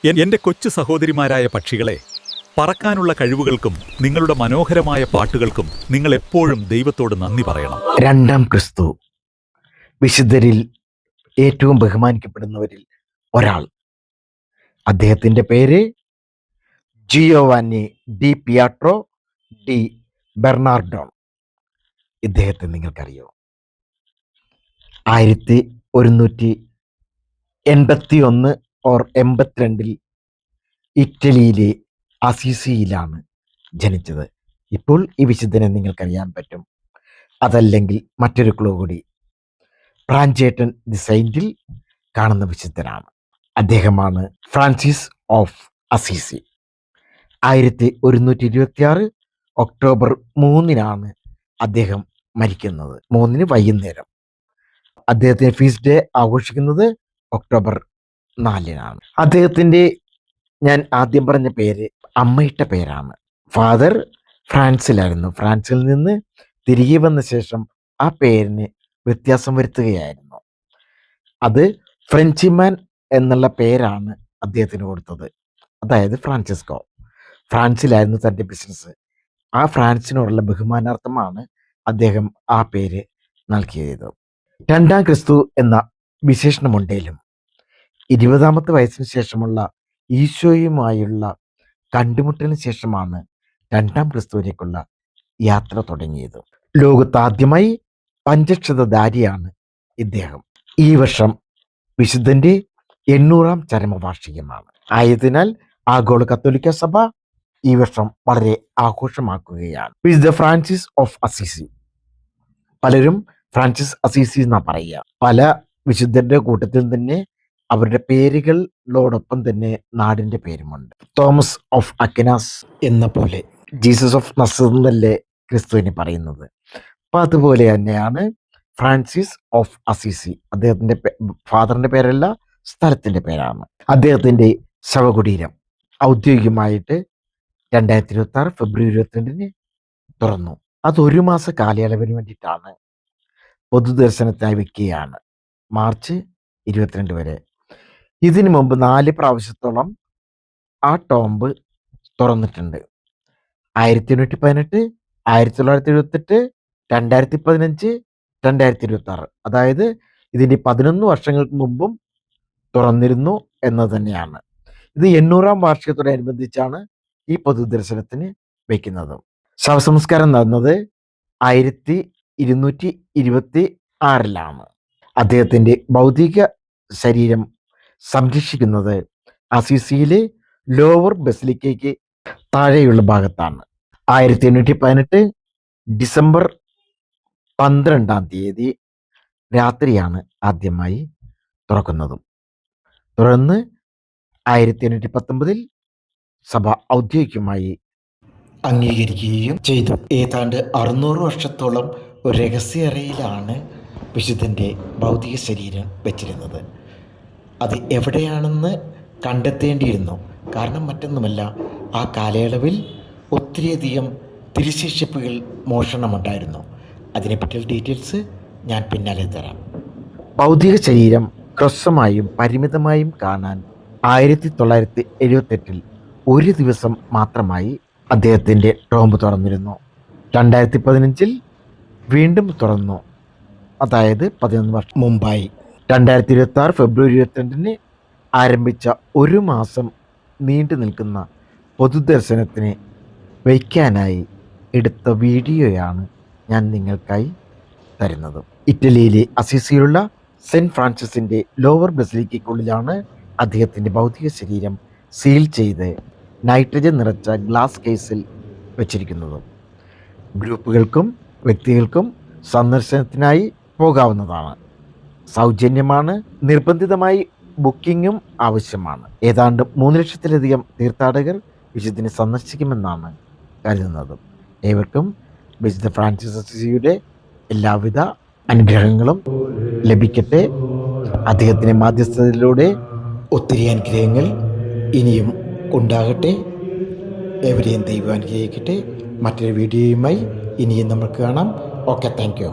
എന്റെ കൊച്ചു സഹോദരിമാരായ പക്ഷികളെ, പറക്കാനുള്ള കഴിവുകൾക്കും നിങ്ങളുടെ മനോഹരമായ പാട്ടുകൾക്കും നിങ്ങൾ എപ്പോഴും ദൈവത്തോട് നന്ദി പറയണം. രണ്ടാം ക്രിസ്തു വിശുദ്ധരിൽ ഏറ്റവും ബഹുമാനിക്കപ്പെടുന്നവരിൽ ഒരാൾ. അദ്ദേഹത്തിൻ്റെ പേര് ജിയോവാനി ഡി പിയാട്രോ ഡി ബെർണാർഡോൺ. ഇദ്ദേഹത്തെ നിങ്ങൾക്കറിയോ? 1181 ഓർ 82 ഇറ്റലിയിലെ അസീസിയിലാണ് ജനിച്ചത്. ഇപ്പോൾ ഈ വിശുദ്ധനെ നിങ്ങൾക്കറിയാൻ പറ്റും. അതല്ലെങ്കിൽ മറ്റൊരു ക്ലൂ കൂടി, ഫ്രാഞ്ചേട്ടൻ ദി സെയിന്റിൽ കാണുന്ന വിശുദ്ധനാണ്. അദ്ദേഹമാണ് ഫ്രാൻസിസ് ഓഫ് അസീസി. 1126 ഒക്ടോബർ 3 അദ്ദേഹം മരിക്കുന്നത്. 3 വൈകുന്നേരം. അദ്ദേഹത്തിന് ഫീസ്റ്റ് ഡേ ആഘോഷിക്കുന്നത് ഒക്ടോബർ 4. അദ്ദേഹത്തിൻ്റെ, ഞാൻ ആദ്യം പറഞ്ഞ പേര് അമ്മയിട്ട പേരാണ്. ഫാദർ ഫ്രാൻസിലായിരുന്നു. ഫ്രാൻസിൽ നിന്ന് തിരികെ വന്ന ശേഷം ആ പേരിന് വ്യത്യാസം വരുത്തുകയായിരുന്നു. അത് ഫ്രഞ്ചിമാൻ എന്നുള്ള പേരാണ് അദ്ദേഹത്തിന് കൊടുത്തത്. അതായത് ഫ്രാൻസിസ്കോ. ഫ്രാൻസിലായിരുന്നു തൻ്റെ ബിസിനസ്. ആ ഫ്രാൻസിനോടുള്ള ബഹുമാനാർത്ഥമാണ് അദ്ദേഹം ആ പേര് നൽകിയത്. രണ്ടാം ക്രിസ്തു എന്ന വിശേഷണമുണ്ടെങ്കിലും 20ാമത്തെ വയസ്സിന് ശേഷമുള്ള ഈശോയുമായുള്ള കണ്ടുമുട്ടലിന് ശേഷമാണ് രണ്ടാം ക്രിസ്തുവിലേക്കുള്ള യാത്ര തുടങ്ങിയത്. ലോകത്താദ്യമായി പഞ്ചക്ഷതധാരിയാണ് ഇദ്ദേഹം. ഈ വർഷം വിശുദ്ധന്റെ 800ാം ചരമവാർഷികമാണ്. ആയതിനാൽ ആഗോള കത്തോലിക്ക സഭ ഈ വർഷം വളരെ ആഘോഷമാക്കുകയാണ്. വിശുദ്ധ ഫ്രാൻസിസ് ഓഫ് അസീസി. പലരും ഫ്രാൻസിസ് അസീസി എന്നാ പറയുക. പല വിശുദ്ധരുടെ കൂട്ടത്തിൽ തന്നെ അവരുടെ പേരുകളോടൊപ്പം തന്നെ നാടിന്റെ പേരുമുണ്ട്. തോമസ് ഓഫ് അക്വിനാസ് എന്ന പോലെ ജീസസ് ഓഫ് നസറത്ത് എന്നല്ലേ ക്രിസ്തുവിനെ പറയുന്നത്. അപ്പം അതുപോലെ തന്നെയാണ് ഫ്രാൻസിസ് ഓഫ് അസീസി. അദ്ദേഹത്തിൻ്റെ ഫാദറിൻ്റെ പേരല്ല, സ്ഥലത്തിൻ്റെ പേരാണ്. അദ്ദേഹത്തിൻ്റെ ശവകുടീരം ഔദ്യോഗികമായിട്ട് 2026 ഫെബ്രുവരി 22 തുറന്നു. അത് 1 മാസ കാലയളവിന് വേണ്ടിയിട്ടാണ് പൊതുദർശനത്തിനായി വെക്കുകയാണ്, മാർച്ച് 22 വരെ. ഇതിനു മുമ്പ് 4 പ്രാവശ്യത്തോളം ആ ടോംബ് തുറന്നിട്ടുണ്ട്. 1818, 1978, 2015, 2026. അതായത് ഇതിൻ്റെ 11 വർഷങ്ങൾക്ക് മുമ്പും തുറന്നിരുന്നു എന്നത് തന്നെയാണ്. ഇത് 800ാം വാർഷികത്തോടനുബന്ധിച്ചാണ് ഈ പൊതുദർശനത്തിന് വയ്ക്കുന്നത്. ശവസംസ്കാരം നടന്നത് 1226 അദ്ദേഹത്തിൻ്റെ ഭൗതിക ശരീരം സംരക്ഷിക്കുന്നത് അസീസിയിലെ ലോവർ ബസിലിക്കയ്ക്ക് താഴെയുള്ള ഭാഗത്താണ്. 1818 ഡിസംബർ 12 രാത്രിയാണ് ആദ്യമായി തുറക്കുന്നതും. തുടർന്ന് 1819 സഭ ഔദ്യോഗികമായി അംഗീകരിക്കുകയും ചെയ്തു. ഏതാണ്ട് 600 വർഷത്തോളം ഒരു രഹസ്യ അറയിലാണ് വിശുദ്ധൻ്റെ ഭൗതിക ശരീരം വെച്ചിരുന്നത്. അത് എവിടെയാണെന്ന് കണ്ടെത്തേണ്ടിയിരുന്നു. കാരണം മറ്റൊന്നുമല്ല, ആ കാലയളവിൽ ഒത്തിരിയധികം തിരുശേഷിപ്പുകൾ മോഷണമുണ്ടായിരുന്നു. അതിനെപ്പറ്റിയുള്ള ഡീറ്റെയിൽസ് ഞാൻ പിന്നാലെ തരാം. ഭൗതിക ശരീരം ഹ്രസ്വമായും പരിമിതമായും കാണാൻ 1978 ഒരു ദിവസം മാത്രമായി അദ്ദേഹത്തിൻ്റെ ടോംബ് തുറന്നിരുന്നു. 2015 വീണ്ടും തുറന്നു. അതായത് 11 വർഷം മുമ്പായി. 2026 ഫെബ്രുവരി 22 ആരംഭിച്ച 1 മാസം നീണ്ടു നിൽക്കുന്ന പൊതുദർശനത്തിന് വയ്ക്കാനായി എടുത്ത വീഡിയോയാണ് ഞാൻ നിങ്ങൾക്കായി തരുന്നത്. ഇറ്റലിയിലെ അസീസിയിലുള്ള സെൻറ്റ് ഫ്രാൻസിസിൻ്റെ ലോവർ ബസിലിക്കയ്ക്കുള്ളിലാണ് അദ്ദേഹത്തിൻ്റെ ഭൗതിക ശരീരം സീൽ ചെയ്ത് നൈട്രജൻ നിറച്ച ഗ്ലാസ് കേസിൽ വെച്ചിരിക്കുന്നത്. ഗ്രൂപ്പുകൾക്കും വ്യക്തികൾക്കും സന്ദർശനത്തിനായി പോകാവുന്നതാണ്. സൗജന്യമാണ്. നിർബന്ധിതമായി ബുക്കിങ്ങും ആവശ്യമാണ്. ഏതാണ്ട് 3 ലക്ഷത്തിലധികം തീർത്ഥാടകർ വിശുദ്ധനെ സന്ദർശിക്കുമെന്നാണ് കരുതുന്നത്. ഏവർക്കും വിശുദ്ധ ഫ്രാൻസിസ് അസീസിയുടെ എല്ലാവിധ അനുഗ്രഹങ്ങളും ലഭിക്കട്ടെ. അദ്ദേഹത്തിൻ്റെ മാധ്യസ്ഥതയിലൂടെ ഒത്തിരി അനുഗ്രഹങ്ങൾ ഇനിയും ഉണ്ടാകട്ടെ. എവരെയും ദൈവം അനുഗ്രഹിക്കട്ടെ. മറ്റൊരു വീഡിയോയുമായി ഇനിയും നമുക്ക് കാണാം. Okay, thank you.